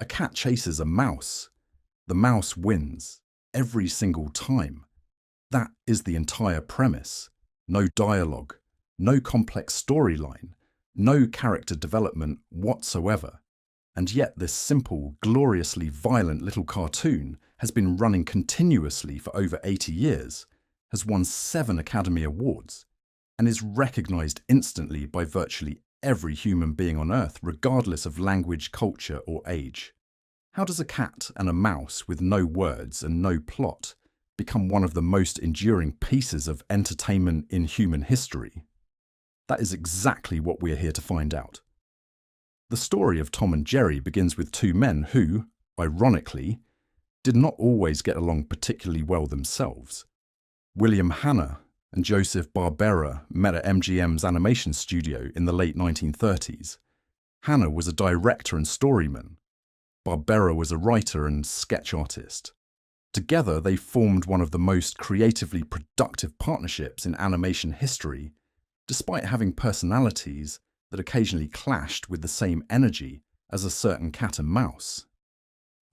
A cat chases a mouse. The mouse wins every single time. That is the entire premise. No dialogue, no complex storyline, no character development whatsoever. And yet this simple, gloriously violent little cartoon has been running continuously for over 80 years, has won 7 Academy Awards, and is recognised instantly by virtually every human being on Earth, regardless of language, culture, or age. How does a cat and a mouse with no words and no plot become one of the most enduring pieces of entertainment in human history? That is exactly what we're here to find out. The story of Tom and Jerry begins with 2 men who, ironically, did not always get along particularly well themselves. William Hanna and Joseph Barbera met at MGM's animation studio in the late 1930s. Hanna was a director and storyman. Barbera was a writer and sketch artist. Together, they formed one of the most creatively productive partnerships in animation history, despite having personalities that occasionally clashed with the same energy as a certain cat and mouse.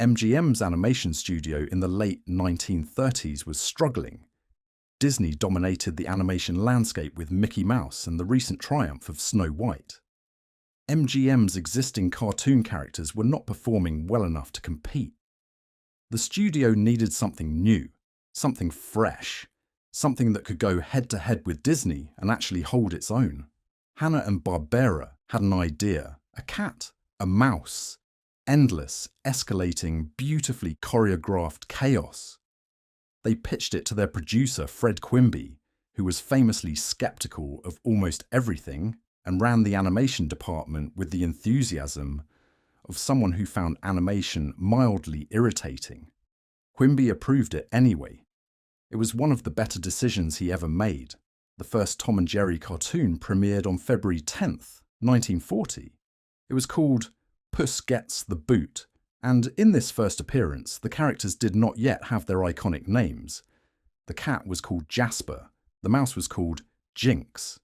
MGM's animation studio in the late 1930s was struggling. Disney dominated the animation landscape with Mickey Mouse and the recent triumph of Snow White. MGM's existing cartoon characters were not performing well enough to compete. The studio needed something new, something fresh, something that could go head-to-head with Disney and actually hold its own. Hanna and Barbera had an idea: a cat, a mouse, endless, escalating, beautifully choreographed chaos. They pitched it to their producer, Fred Quimby, who was famously skeptical of almost everything and ran the animation department with the enthusiasm of someone who found animation mildly irritating. Quimby approved it anyway. It was one of the better decisions he ever made. The first Tom and Jerry cartoon premiered on February 10th, 1940. It was called Puss Gets the Boot, and in this first appearance, the characters did not yet have their iconic names. The cat was called Jasper, the mouse was called Jinx.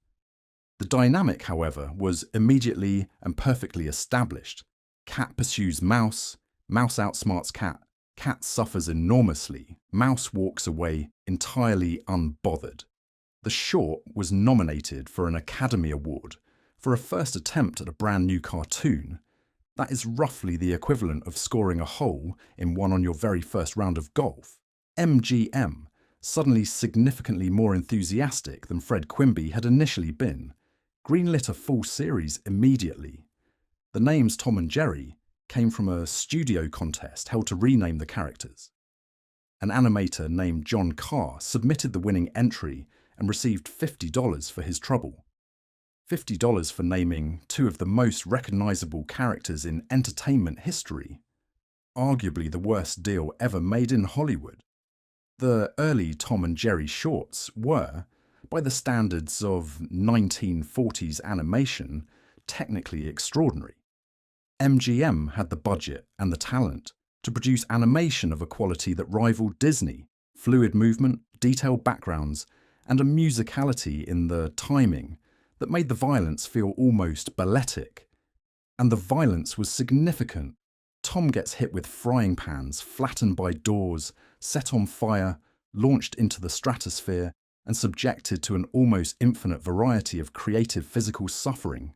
The dynamic, however, was immediately and perfectly established. Cat pursues mouse, mouse outsmarts cat, cat suffers enormously, mouse walks away entirely unbothered. The short was nominated for an Academy Award for a first attempt at a brand new cartoon. That is roughly the equivalent of scoring a hole in one on your very first round of golf. MGM, suddenly significantly more enthusiastic than Fred Quimby had initially been, greenlit a full series immediately. The names Tom and Jerry came from a studio contest held to rename the characters. An animator named John Carr submitted the winning entry and received $50 for his trouble. $50 for naming 2 of the most recognizable characters in entertainment history. Arguably the worst deal ever made in Hollywood. The early Tom and Jerry shorts were, by the standards of 1940s animation, technically extraordinary. MGM had the budget and the talent to produce animation of a quality that rivaled Disney: fluid movement, detailed backgrounds, and a musicality in the timing that made the violence feel almost balletic. And the violence was significant. Tom gets hit with frying pans, flattened by doors, set on fire, launched into the stratosphere, and subjected to an almost infinite variety of creative physical suffering.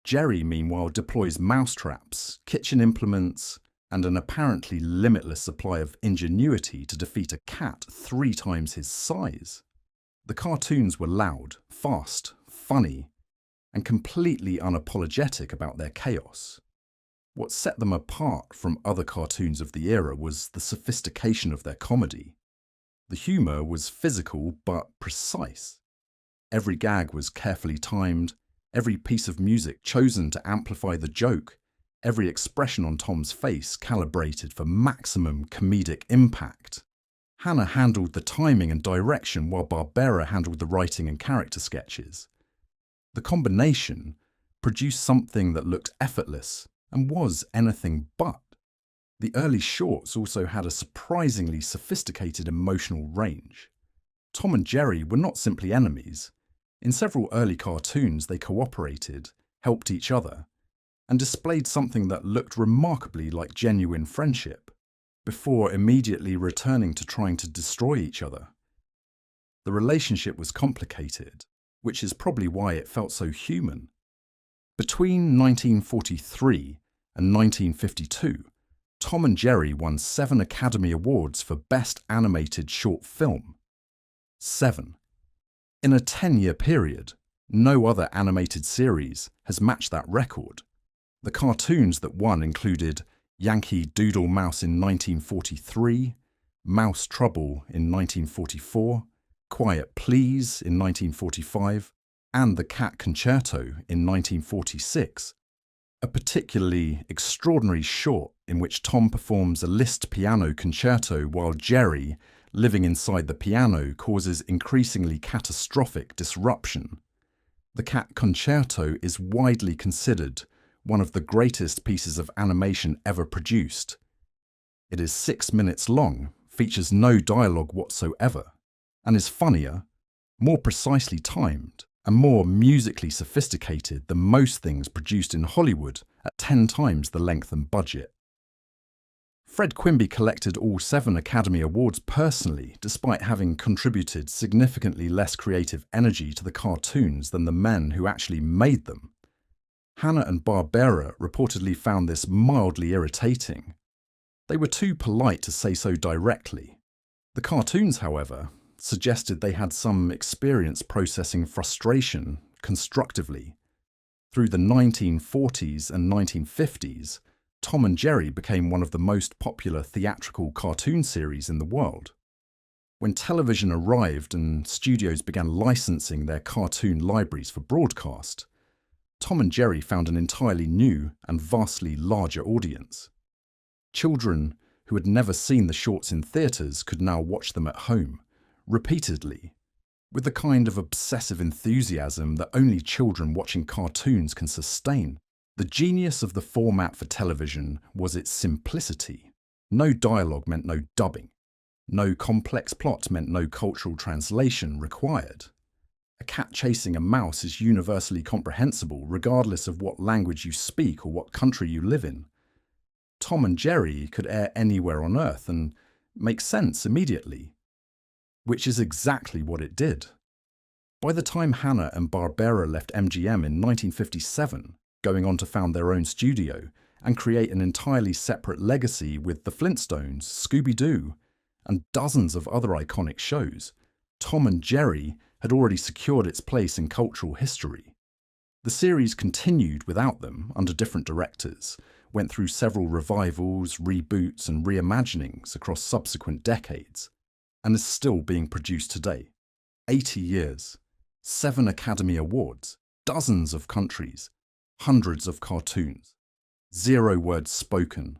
Jerry, meanwhile, deploys mousetraps, kitchen implements, and an apparently limitless supply of ingenuity to defeat a cat 3 times his size. The cartoons were loud, fast, funny, and completely unapologetic about their chaos. What set them apart from other cartoons of the era was the sophistication of their comedy. The humour was physical but precise. Every gag was carefully timed, every piece of music chosen to amplify the joke, every expression on Tom's face calibrated for maximum comedic impact. Hanna handled the timing and direction while Barbera handled the writing and character sketches. The combination produced something that looked effortless and was anything but. The early shorts also had a surprisingly sophisticated emotional range. Tom and Jerry were not simply enemies. In several early cartoons, they cooperated, helped each other, and displayed something that looked remarkably like genuine friendship, before immediately returning to trying to destroy each other. The relationship was complicated, which is probably why it felt so human. Between 1943 and 1952, Tom and Jerry won 7 Academy Awards for Best Animated Short Film. 7. In a 10-year period, no other animated series has matched that record. The cartoons that won included Yankee Doodle Mouse in 1943, Mouse Trouble in 1944, Quiet Please in 1945, and The Cat Concerto in 1946, a particularly extraordinary short in which Tom performs a Liszt piano concerto while Jerry, living inside the piano, causes increasingly catastrophic disruption. The Cat Concerto is widely considered one of the greatest pieces of animation ever produced. It is 6 minutes long, features no dialogue whatsoever, and is funnier, more precisely timed, and more musically sophisticated than most things produced in Hollywood at 10 times the length and budget. Fred Quimby collected all 7 Academy Awards personally, despite having contributed significantly less creative energy to the cartoons than the men who actually made them. Hanna-Barbera reportedly found this mildly irritating. They were too polite to say so directly. The cartoons, however, suggested they had some experience processing frustration constructively. Through the 1940s and 1950s, Tom and Jerry became one of the most popular theatrical cartoon series in the world. When television arrived and studios began licensing their cartoon libraries for broadcast, Tom and Jerry found an entirely new and vastly larger audience. Children who had never seen the shorts in theatres could now watch them at home, repeatedly, with the kind of obsessive enthusiasm that only children watching cartoons can sustain. The genius of the format for television was its simplicity. No dialogue meant no dubbing. No complex plot meant no cultural translation required. A cat chasing a mouse is universally comprehensible regardless of what language you speak or what country you live in. Tom and Jerry could air anywhere on Earth and make sense immediately, which is exactly what it did. By the time Hanna-Barbera left MGM in 1957, going on to found their own studio and create an entirely separate legacy with The Flintstones, Scooby-Doo, and dozens of other iconic shows, Tom and Jerry had already secured its place in cultural history. The series continued without them under different directors, went through several revivals, reboots, and reimaginings across subsequent decades, and is still being produced today. 80 years, 7 Academy Awards, dozens of countries, hundreds of cartoons, 0 words spoken.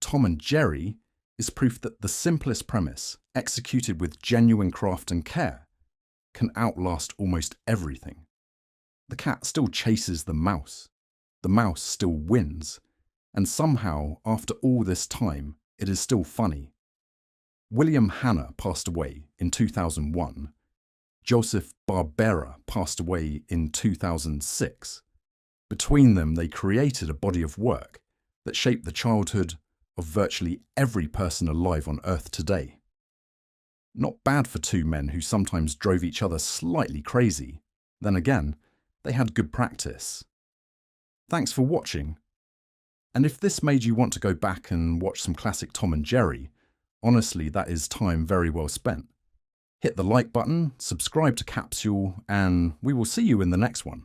Tom and Jerry is proof that the simplest premise, executed with genuine craft and care, can outlast almost everything. The cat still chases the mouse still wins, and somehow, after all this time, it is still funny. William Hanna passed away in 2001. Joseph Barbera passed away in 2006. Between them, they created a body of work that shaped the childhood of virtually every person alive on Earth today. Not bad for 2 men who sometimes drove each other slightly crazy. Then again, they had good practice. Thanks for watching. And if this made you want to go back and watch some classic Tom and Jerry, honestly, that is time very well spent. Hit the like button, subscribe to Capsule, and we will see you in the next one.